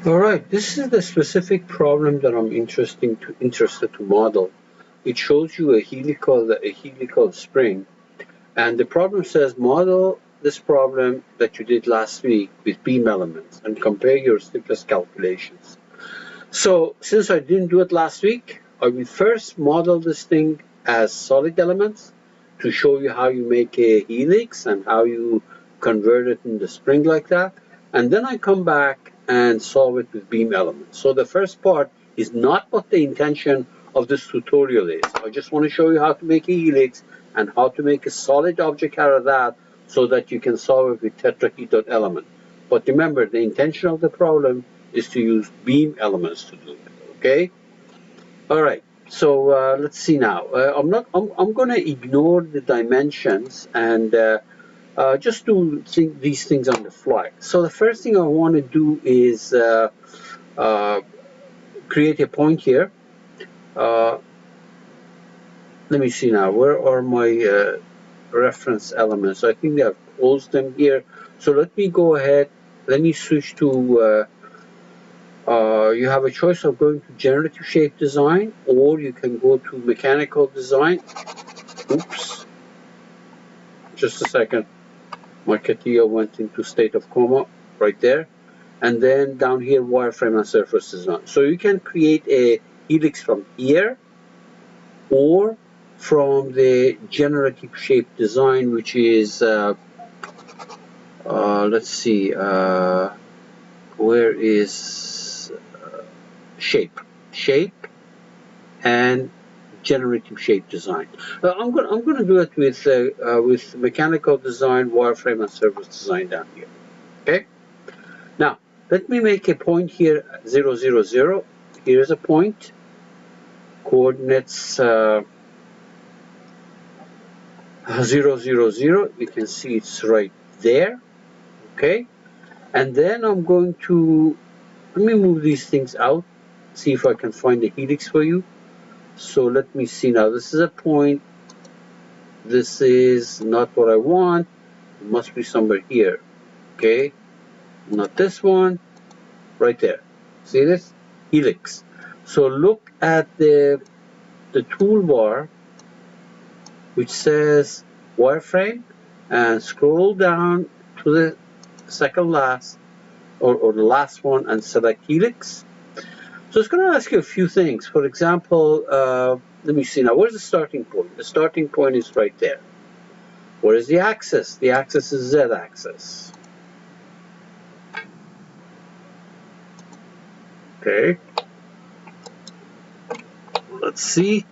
All right, this is the specific problem that I'm interested to model. It shows you a helical spring, and the problem says model this problem that you did last week with beam elements and compare your stiffness calculations. So since I didn't do it last week, I will first model this thing as solid elements to show you how you make a helix and how you convert it into spring like that. And then I come back and solve it with beam elements. So the first part is not what the intention of this tutorial is. I just want to show you how to make a helix and how to make a solid object out of that so that you can solve it with tetrahedral element. But remember, the intention of the problem is to use beam elements to do it. Okay. All right. So let's see now. I'm going to ignore the dimensions and just do these things on the fly. So the first thing I want to do is create a point here. Let me see now. Where are my reference elements? I think I've closed them here. So let me go ahead. Let me switch to you have a choice of going to generative shape design, or you can go to mechanical design. Oops, just a second. My Catia went into state of coma right there. And then down here, wireframe and surface design. So you can create a helix from here or from the generative shape design, which is, let's see, where is shape and generative shape design. I'm going to do it with mechanical design, wireframe, and surface design down here. Okay. Now let me make a point here. 0, 0, 0. Here's a point. Coordinates 0, 0, 0. You can see it's right there. Okay. And then I'm going to let me move these things out. See if I can find a helix for you. So let me see now. This is a point. This is not what I want. It must be somewhere here. Okay. Not this one. Right there. See this? Helix. So look at the toolbar which says wireframe and scroll down to the second last or the last one and select helix. So it's going to ask you a few things. For example, let me see now. Where's the starting point? The starting point is right there. Where is the axis? The axis is z-axis. Okay. Let's see.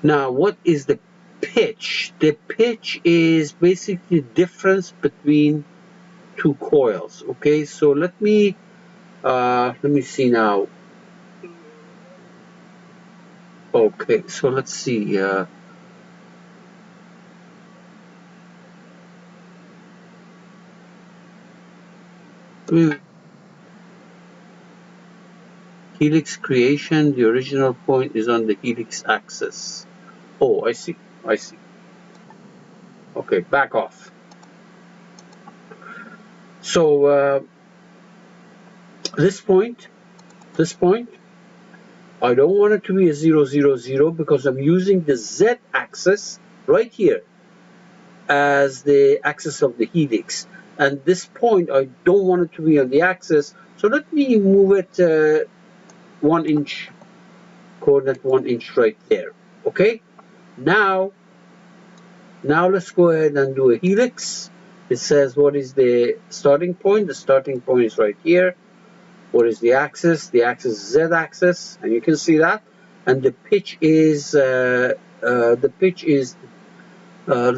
Now, what is the pitch? The pitch is basically the difference between two coils. Okay, so let me see now. Okay, so let's see. Helix creation, the original point is on the helix axis. Oh, I see. Okay, back off. So this point, I don't want it to be a 0, 0, 0 because I'm using the z-axis right here as the axis of the helix. And this point, I don't want it to be on the axis. So let me move it 1 inch, coordinate 1 inch right there. Okay? Now let's go ahead and do a helix. It says what is the starting point? The starting point is right here. What is the axis? The axis is z-axis, and you can see that. And the pitch is let's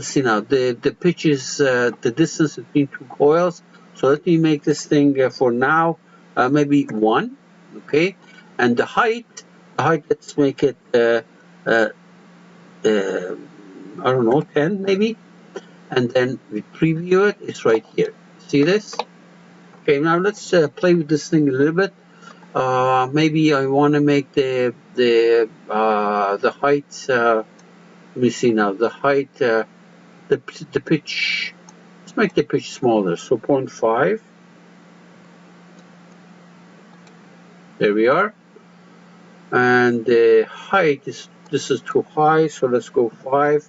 see now. The pitch is the distance between two coils. So let me make this thing for now maybe 1. Okay, and the height let's make it I don't know, 10 maybe, and then we preview it. It's right here. See this? Okay, now let's play with this thing a little bit. Maybe I want to make the height. Let me see now. The height, the pitch. Let's make the pitch smaller. So 0.5. There we are. And the height is, this is too high, so let's go 5.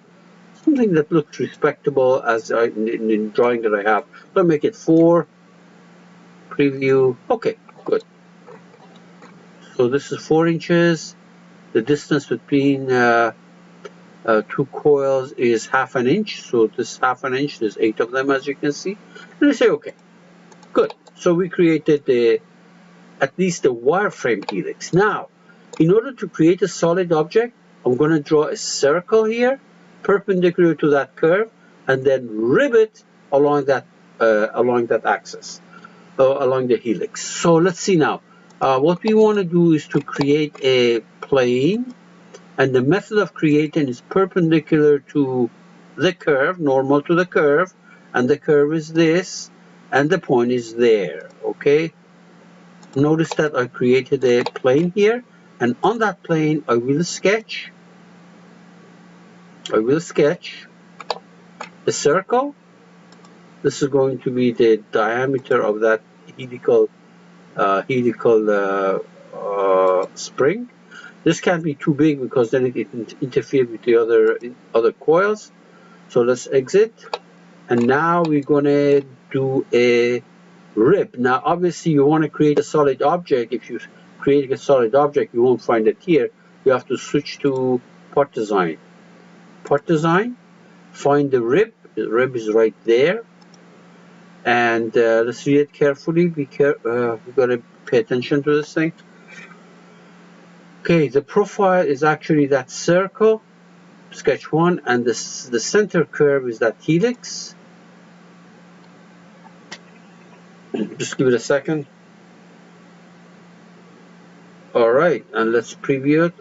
Something that looks respectable as in the drawing that I have. So make it 4. Preview. Okay, good. So this is 4 inches. The distance between two coils is ½ an inch. So this ½ an inch, there's 8 of them, as you can see. And I say okay. Good. So we created at least the wireframe helix. Now, in order to create a solid object, I'm going to draw a circle here, perpendicular to that curve, and then rivet along that axis, along the helix. So let's see now. What we want to do is to create a plane, and the method of creating is perpendicular to the curve, normal to the curve, and the curve is this, and the point is there. Okay. Notice that I created a plane here, and on that plane I will sketch a circle. This is going to be the diameter of that helical spring. This can't be too big because then it interferes with the other coils. So let's exit, and now we're going to do a rib. Now obviously you want to create a solid object. If you create a solid object, you won't find it here. You have to switch to part design. Part design, find the rib. The rib is right there, and let's read it carefully. We've got to pay attention to this thing. Okay, the profile is actually that circle, sketch 1, and the center curve is that helix. Just give it a second. All right, and let's preview it.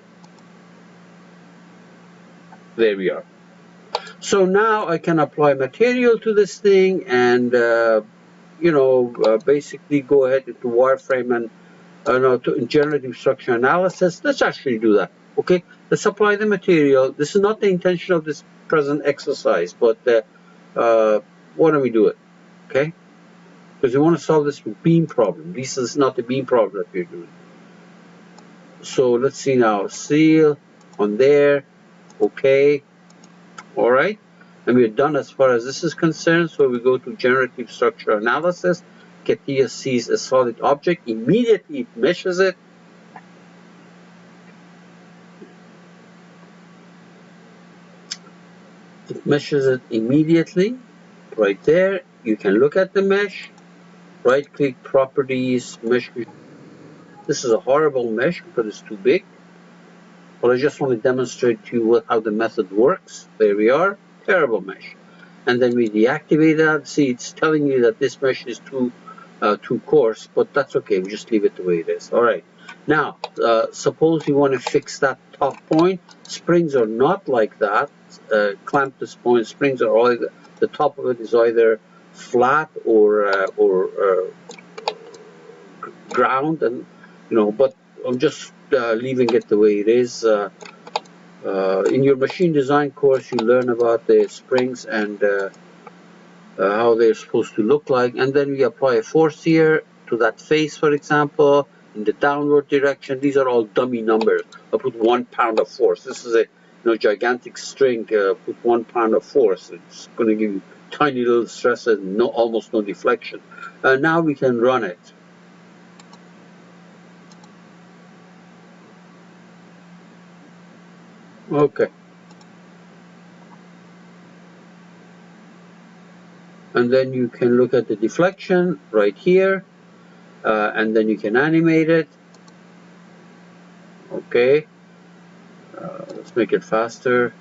There we are. So now I can apply material to this thing and basically go ahead into wireframe and to generative structure analysis. Let's actually do that. Okay, let's apply the material. This is not the intention of this present exercise, but why don't we do it? Okay, because we want to solve this beam problem. This is not the beam problem that we're doing. So let's see now. Seal on there. Okay. All right. And we're done as far as this is concerned. So we go to generative structure analysis. Catia sees a solid object. Immediately it meshes it. It meshes it immediately. Right there. You can look at the mesh. Right click properties, mesh. This is a horrible mesh because it's too big. But I just want to demonstrate to you how the method works. There we are. Terrible mesh. And then we deactivate that. See, it's telling you that this mesh is too coarse, but that's okay. We just leave it the way it is. All right. Now, suppose you want to fix that top point. Springs are not like that. Clamp this point. Springs are either, the top of it is either flat or ground, and but I'm just leaving it the way it is. In your machine design course, you learn about the springs and how they're supposed to look like, and then we apply a force here to that face, for example, in the downward direction. These are all dummy numbers. I put 1 pound of force. This is a gigantic string. Put 1 pound of force. It's going to give you tiny little stress and almost no deflection. Now we can run it. Okay. And then you can look at the deflection right here, and then you can animate it. Okay. Let's make it faster.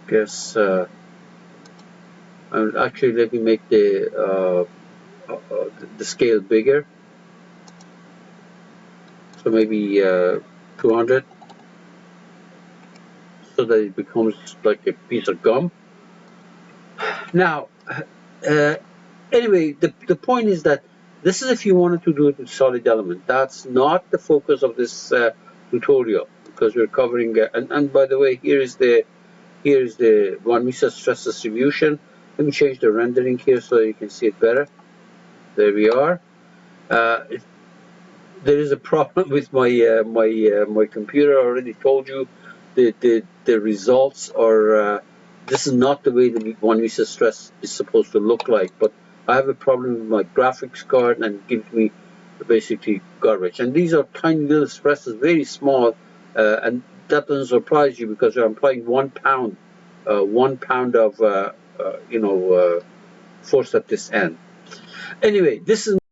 Guess actually let me make the scale bigger. So maybe 200, so that it becomes like a piece of gum. Now, anyway, the point is that this is if you wanted to do it with solid element. That's not the focus of this tutorial, because we're covering. And by the way, here is the one Mises stress distribution. Let me change the rendering here so you can see it better. There we are. there is a problem with my computer. I already told you the results are this is not the way the one meter stress is supposed to look like. But I have a problem with my graphics card and it gives me basically garbage. And these are tiny little stresses, very small, and that doesn't surprise you because I'm applying 1 pound, 1 pound of force at this end. Anyway, this is